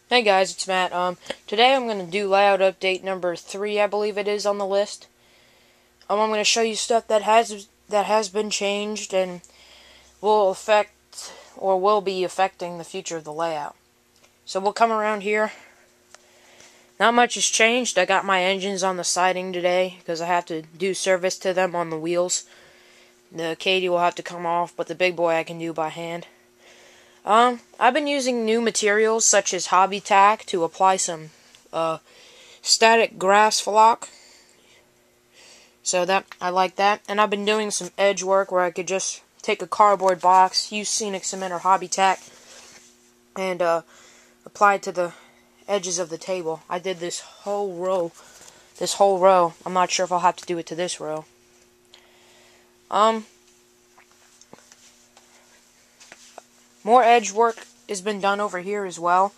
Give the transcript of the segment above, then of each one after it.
Hey guys, it's Matt. Today I'm going to do layout update number 3, I believe it is on the list. I'm going to show you stuff that has been changed and will affect or will be affecting the future of the layout. So we'll come around here. Not much has changed. I got my engines on the siding today because I have to do service to them on the wheels. The Katie will have to come off, but the big boy I can do by hand. I've been using new materials such as hobby tack to apply some static grass flock. So that I like that. And I've been doing some edge work where I could just take a cardboard box, use scenic cement or hobby tack, and apply it to the edges of the table. I did this whole row. I'm not sure if I'll have to do it to this row. More edge work has been done over here as well,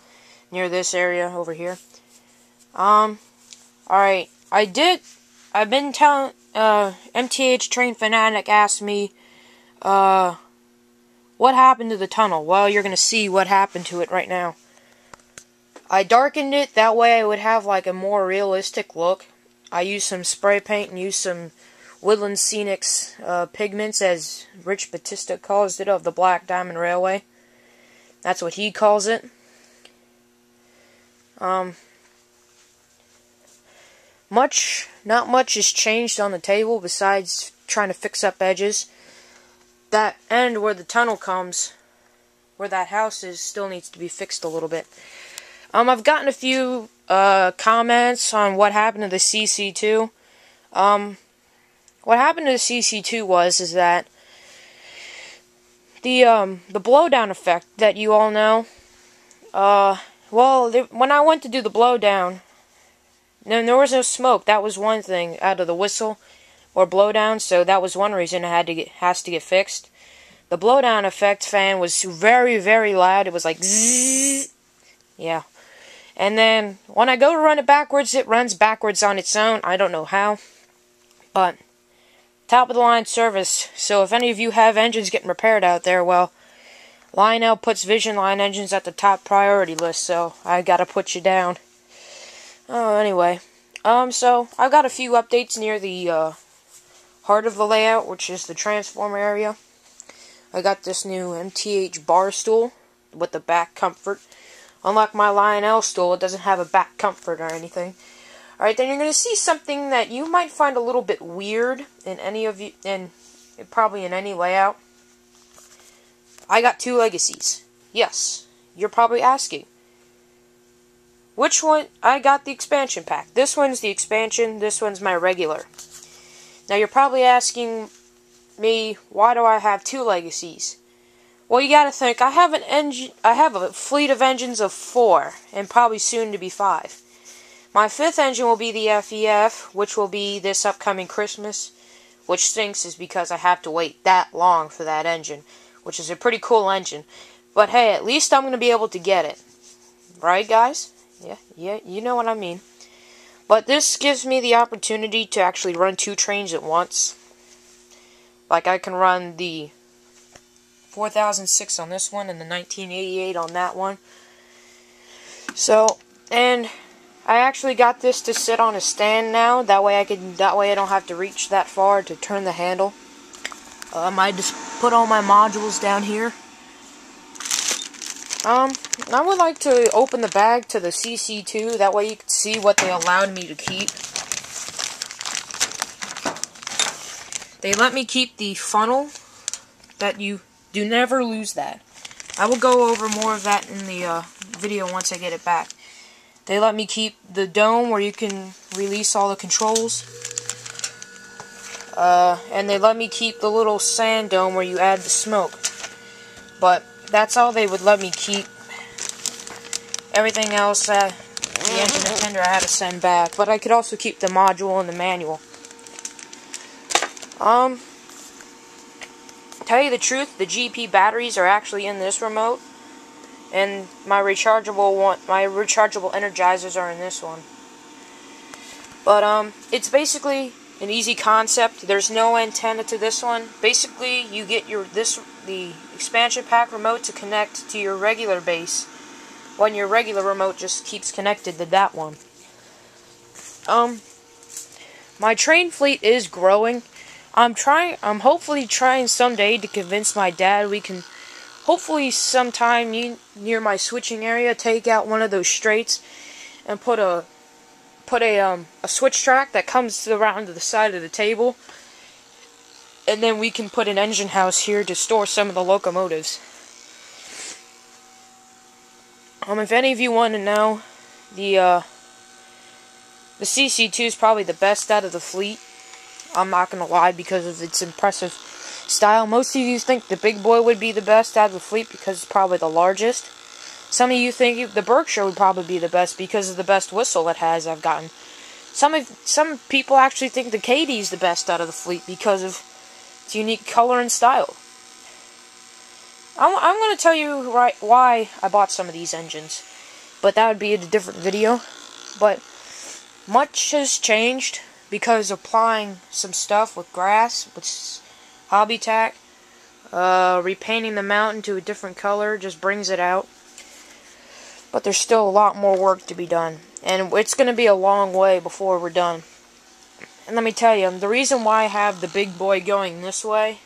near this area over here. Alright, I've been telling, MTH Train Fanatic asked me, what happened to the tunnel? Well, you're gonna see what happened to it right now. I darkened it, that way I would have like a more realistic look. I used some spray paint and used some Woodland Scenics pigments, as Rich Batista calls it, of the Black Diamond Railway. That's what he calls it. Not much has changed on the table besides trying to fix up edges. That end where the tunnel comes, where that house is, still needs to be fixed a little bit. I've gotten a few comments on what happened to the CC2. What happened to the CC2 is that the blowdown effect that you all know. When I went to do the blowdown, then there was no smoke. That was one thing out of the whistle or blowdown, so that was one reason it has to get fixed. The blowdown effect fan was very, very loud. It was like zzz. Yeah. And then when I go to run it backwards, it runs backwards on its own. I don't know how, but top of the line service. So if any of you have engines getting repaired out there, well, Lionel puts Vision Line engines at the top priority list, so I gotta put you down. Oh, anyway. So I've got a few updates near the heart of the layout, which is the transformer area. I got this new MTH bar stool with the back comfort. Unlike my Lionel stool, it doesn't have a back comfort or anything. Alright, then you're going to see something that you might find a little bit weird in probably in any layout. I got two legacies. Yes, you're probably asking. Which one? I got the expansion pack. This one's the expansion, this one's my regular. Now you're probably asking me, why do I have two legacies? Well, you gotta think, I have a fleet of engines of 4, and probably soon to be 5. My 5th engine will be the FEF, which will be this upcoming Christmas, which stinks is because I have to wait that long for that engine, which is a pretty cool engine. But hey, at least I'm going to be able to get it. Right, guys? Yeah, you know what I mean. But this gives me the opportunity to actually run 2 trains at once. Like, I can run the 4006 on this one and the 1988 on that one. So, and I actually got this to sit on a stand now. That way I don't have to reach that far to turn the handle. I just put all my modules down here. I would like to open the bag to the CC2. That way you can see what they allowed me to keep. They let me keep the funnel. That you do never lose that. I will go over more of that in the video once I get it back. They let me keep the dome where you can release all the controls. And they let me keep the little sand dome where you add the smoke. But that's all they would let me keep. Everything else, the engine and tender I had to send back. But I could also keep the module and the manual. Tell you the truth, the GP batteries are actually in this remote. And my rechargeable energizers are in this one. But it's basically an easy concept. There's no antenna to this one. Basically, you get the expansion pack remote to connect to your regular base when your regular remote just keeps connected to that one. My train fleet is growing. I'm hopefully trying someday to convince my dad we can hopefully sometime near my switching area take out one of those straights and put a switch track that comes around to the side of the table, and then we can put an engine house here to store some of the locomotives. If any of you want to know, the CC2 is probably the best out of the fleet. I'm not gonna lie, because of its impressive style. Most of you think the big boy would be the best out of the fleet because it's probably the largest. Some of you think the Berkshire would probably be the best because of the best whistle it has. I've gotten. Some people actually think the KD is the best out of the fleet because of its unique color and style. I'm going to tell you why I bought some of these engines, but that would be in a different video. But much has changed because of applying some stuff with grass, with hobby tack, repainting the mountain to a different color just brings it out. But there's still a lot more work to be done, and it's going to be a long way before we're done. And let me tell you, the reason why I have the big boy going this way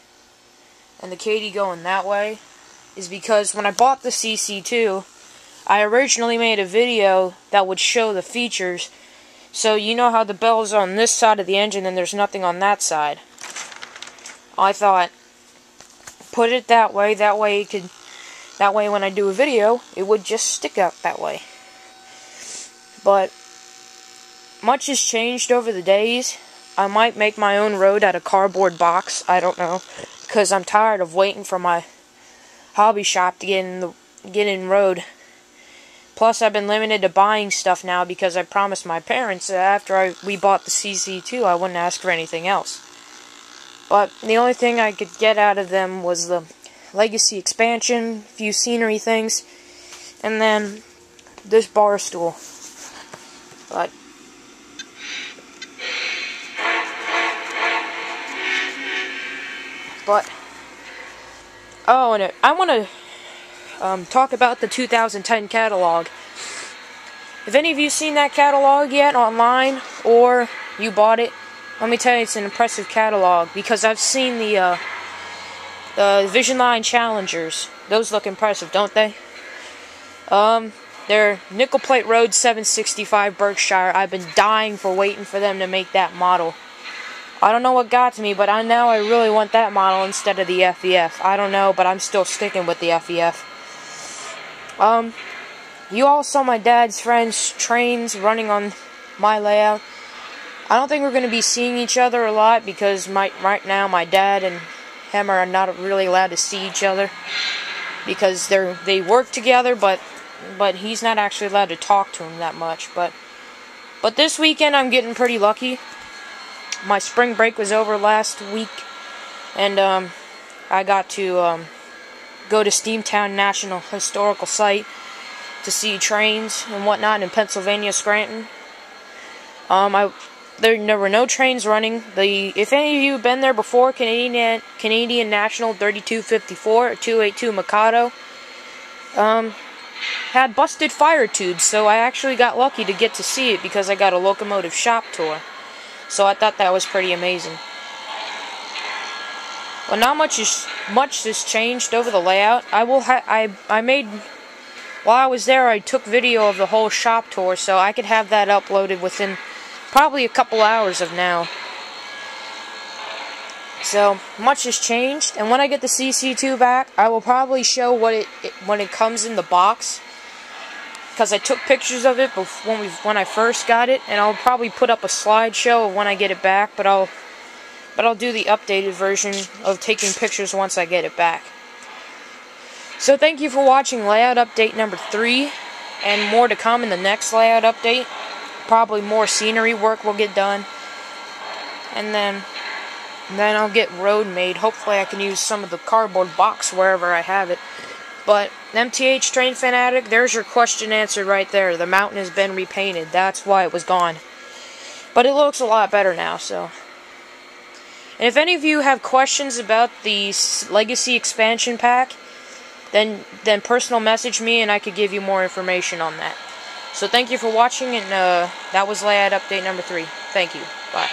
and the KD going that way is because when I bought the CC2, I originally made a video that would show the features. So you know how the bell's on this side of the engine and there's nothing on that side. I thought, put it that way when I do a video, it would just stick out that way. But much has changed over the days. I might make my own road out of cardboard box, I don't know, because I'm tired of waiting for my hobby shop to get in road. Plus, I've been limited to buying stuff now because I promised my parents that after we bought the CC2, I wouldn't ask for anything else. But the only thing I could get out of them was the Legacy expansion, a few scenery things, and then this bar stool. But oh, and I want to talk about the 2010 catalog. If any of you seen that catalog yet online, or you bought it, let me tell you, it's an impressive catalog, because I've seen the Vision Line Challengers. Those look impressive, don't they? They're nickel plate road 765 Berkshire. I've been dying for waiting for them to make that model. I don't know what got to me, but now I really want that model instead of the FEF. I don't know, but I'm still sticking with the FEF. You all saw my dad's friend's trains running on my layout. I don't think we're going to be seeing each other a lot because right now my dad and him are not really allowed to see each other because they work together, but he's not actually allowed to talk to him that much. But this weekend I'm getting pretty lucky. My spring break was over last week, and I got to go to Steamtown National Historical Site to see trains and whatnot in Pennsylvania, Scranton. There were no trains running. If any of you have been there before, Canadian National 3254 or 282 Mikado had busted fire tubes, so I actually got lucky to get to see it because I got a locomotive shop tour. So I thought that was pretty amazing. Well, not much has changed over the layout. I made, while I was there, I took video of the whole shop tour, so I could have that uploaded within probably a couple hours of now. So much has changed, and when I get the CC2 back, I will probably show when it comes in the box, because I took pictures of it when I first got it, and I'll probably put up a slideshow of when I get it back, but I'll do the updated version of taking pictures once I get it back. So thank you for watching layout update number 3, and more to come in the next layout update. Probably more scenery work will get done, and then I'll get road made. Hopefully I can use some of the cardboard box wherever I have it. But MTH Train Fanatic, there's your question answered right there. The mountain has been repainted. That's why it was gone. But it looks a lot better now, so. And if any of you have questions about the Legacy expansion pack, then personal message me and I could give you more information on that. So thank you for watching, and that was Layout Update number 3. Thank you. Bye.